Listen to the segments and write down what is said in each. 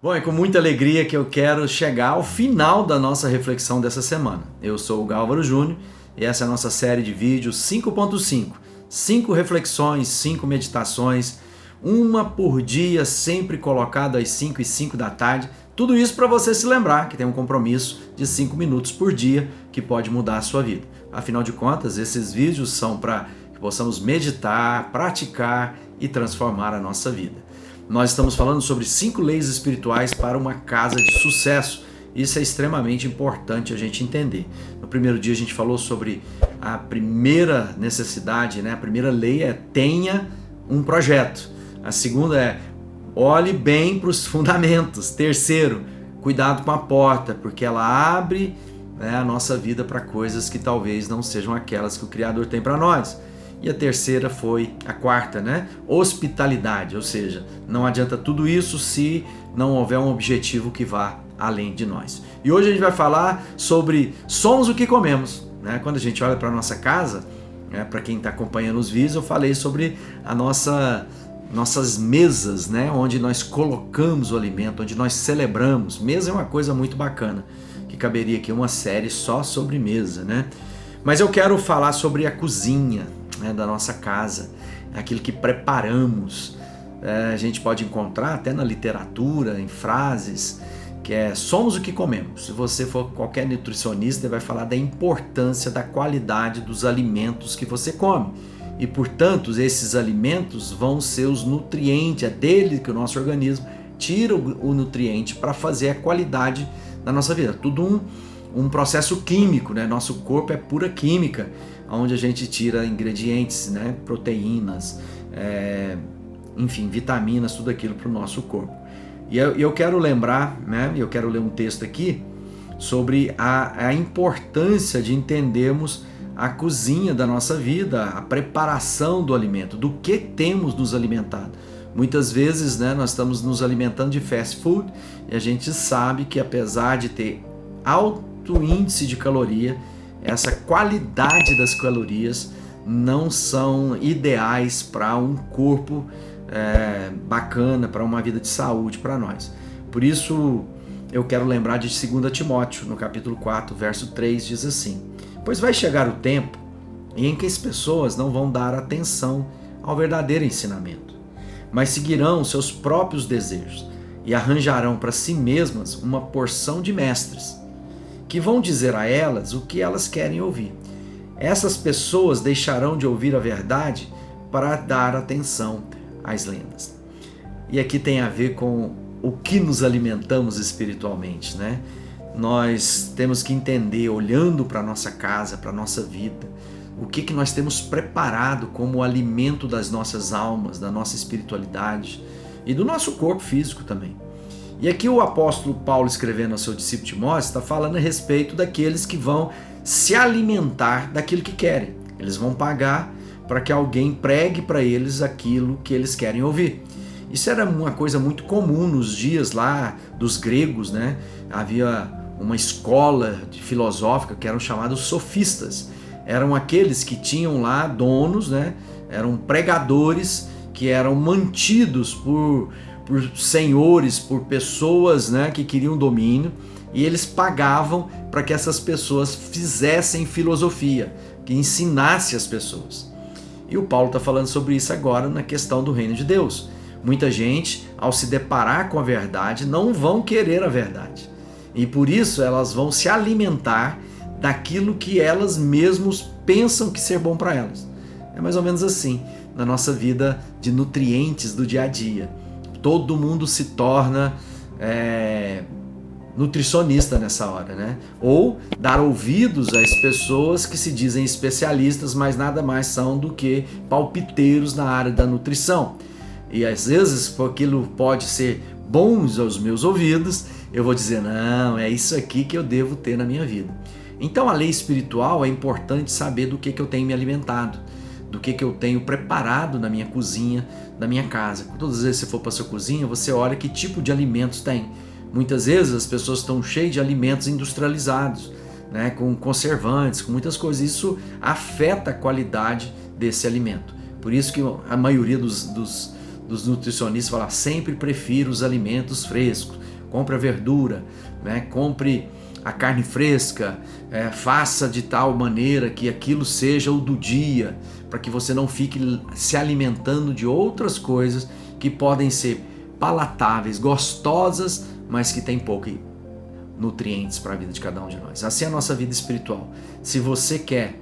Bom, é com muita alegria que eu quero chegar ao final da nossa reflexão dessa semana. Eu sou o Gálvaro Júnior e essa é a nossa série de vídeos 5.5. 5 reflexões, 5 meditações, uma por dia, sempre colocado às 5 e 5 da tarde. Tudo isso para você se lembrar que tem um compromisso de 5 minutos por dia que pode mudar a sua vida. Afinal de contas, esses vídeos são para que possamos meditar, praticar e transformar a nossa vida. Nós estamos falando sobre 5 leis espirituais para uma casa de sucesso. Isso é extremamente importante a gente entender. No primeiro dia a gente falou sobre a primeira necessidade, né? A primeira lei é tenha um projeto. A segunda é olhe bem para os fundamentos. Terceiro, cuidado com a porta, porque ela abre, né, a nossa vida para coisas que talvez não sejam aquelas que o Criador tem para nós. E a terceira foi a quarta, né? Hospitalidade, ou seja, não adianta tudo isso se não houver um objetivo que vá além de nós. E hoje a gente vai falar sobre somos o que comemos, né? Quando a gente olha para a nossa casa, né, para quem está acompanhando os vídeos, eu falei sobre a nossas mesas, né? Onde nós colocamos o alimento, onde nós celebramos. Mesa é uma coisa muito bacana, que caberia aqui uma série só sobre mesa, né? Mas eu quero falar sobre a cozinha, né, da nossa casa, aquilo que preparamos. A gente pode encontrar até na literatura, em frases, que é somos o que comemos. Se você for qualquer nutricionista, ele vai falar da importância da qualidade dos alimentos que você come. E, portanto, esses alimentos vão ser os nutrientes, é dele que o nosso organismo tira o nutriente para fazer a qualidade da nossa vida. Tudo um processo químico, né? Nosso corpo é pura química, onde a gente tira ingredientes, né? Proteínas, enfim, vitaminas, tudo aquilo para o nosso corpo. E eu quero lembrar, né? Eu quero ler um texto aqui sobre a importância de entendermos a cozinha da nossa vida, a preparação do alimento, do que temos nos alimentado. Muitas vezes, né, nós estamos nos alimentando de fast food e a gente sabe que apesar de ter alto índice de caloria, essa qualidade das calorias não são ideais para um corpo bacana, para uma vida de saúde para nós. Por isso eu quero lembrar de 2 Timóteo, no capítulo 4, verso 3, diz assim: pois vai chegar o tempo em que as pessoas não vão dar atenção ao verdadeiro ensinamento, mas seguirão seus próprios desejos e arranjarão para si mesmas uma porção de mestres que vão dizer a elas o que elas querem ouvir. Essas pessoas deixarão de ouvir a verdade para dar atenção às lendas. E aqui tem a ver com o que nos alimentamos espiritualmente, né? Nós temos que entender, olhando para a nossa casa, para a nossa vida, o que nós temos preparado como alimento das nossas almas, da nossa espiritualidade e do nosso corpo físico também. E aqui o apóstolo Paulo, escrevendo ao seu discípulo Timóteo, está falando a respeito daqueles que vão se alimentar daquilo que querem. Eles vão pagar para que alguém pregue para eles aquilo que eles querem ouvir. Isso era uma coisa muito comum nos dias lá dos gregos, né? Havia uma escola filosófica que eram chamados sofistas. Eram aqueles que tinham lá donos, né? Eram pregadores que eram mantidos por senhores, por pessoas, né, que queriam domínio, e eles pagavam para que essas pessoas fizessem filosofia, que ensinasse as pessoas. E o Paulo está falando sobre isso agora na questão do reino de Deus. Muita gente, ao se deparar com a verdade, não vão querer a verdade. E por isso elas vão se alimentar daquilo que elas mesmas pensam que ser bom para elas. É mais ou menos assim na nossa vida de nutrientes do dia a dia. Todo mundo se torna nutricionista nessa hora, né? Ou dar ouvidos às pessoas que se dizem especialistas, mas nada mais são do que palpiteiros na área da nutrição. E às vezes, aquilo pode ser bons aos meus ouvidos, eu vou dizer, não, é isso aqui que eu devo ter na minha vida. Então a lei espiritual é importante saber do que eu tenho me alimentado, do que eu tenho preparado na minha cozinha, na minha casa. Todas as vezes que você for para a sua cozinha, você olha que tipo de alimentos tem. Muitas vezes as pessoas estão cheias de alimentos industrializados, né, com conservantes, com muitas coisas. Isso afeta a qualidade desse alimento. Por isso que a maioria dos nutricionistas fala, sempre prefiro os alimentos frescos. compre a verdura, né? Compre a carne fresca, faça de tal maneira que aquilo seja o do dia, para que você não fique se alimentando de outras coisas que podem ser palatáveis, gostosas, mas que têm pouco nutrientes para a vida de cada um de nós. Assim é a nossa vida espiritual. Se você quer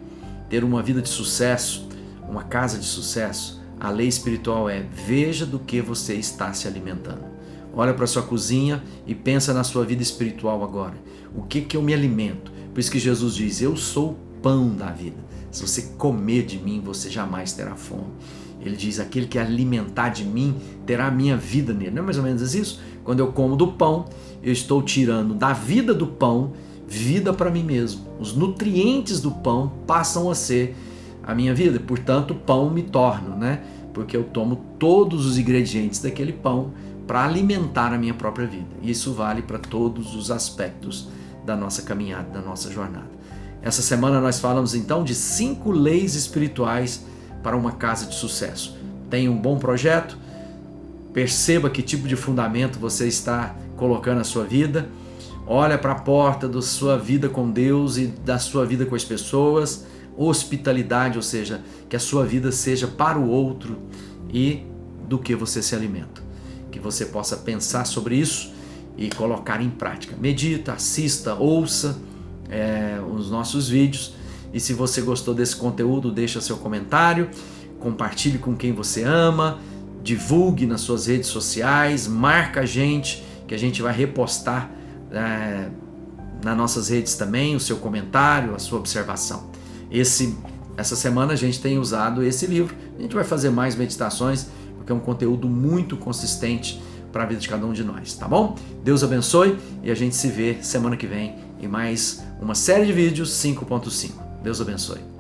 ter uma vida de sucesso, uma casa de sucesso, a lei espiritual é: veja do que você está se alimentando. Olha para a sua cozinha e pensa na sua vida espiritual agora. O que eu me alimento? Por isso que Jesus diz: eu sou o pão da vida. Se você comer de mim, você jamais terá fome. Ele diz: aquele que alimentar de mim terá a minha vida nele. Não é mais ou menos isso? Quando eu como do pão, eu estou tirando da vida do pão vida para mim mesmo. Os nutrientes do pão passam a ser a minha vida. Portanto, pão me torno, né? Porque eu tomo todos os ingredientes daquele pão para alimentar a minha própria vida. E isso vale para todos os aspectos da nossa caminhada, da nossa jornada. Essa semana nós falamos então de 5 leis espirituais para uma casa de sucesso. Tenha um bom projeto, perceba que tipo de fundamento você está colocando na sua vida, olha para a porta da sua vida com Deus e da sua vida com as pessoas, hospitalidade, ou seja, que a sua vida seja para o outro e do que você se alimenta. Que você possa pensar sobre isso e colocar em prática. Medita, assista, ouça os nossos vídeos, e se você gostou desse conteúdo, deixa seu comentário, compartilhe com quem você ama, divulgue nas suas redes sociais, marca a gente, que a gente vai repostar nas nossas redes também o seu comentário, a sua observação. Essa semana a gente tem usado esse livro, a gente vai fazer mais meditações, porque é um conteúdo muito consistente para a vida de cada um de nós, tá bom? Deus abençoe e a gente se vê semana que vem em mais uma série de vídeos 5.5. Deus abençoe.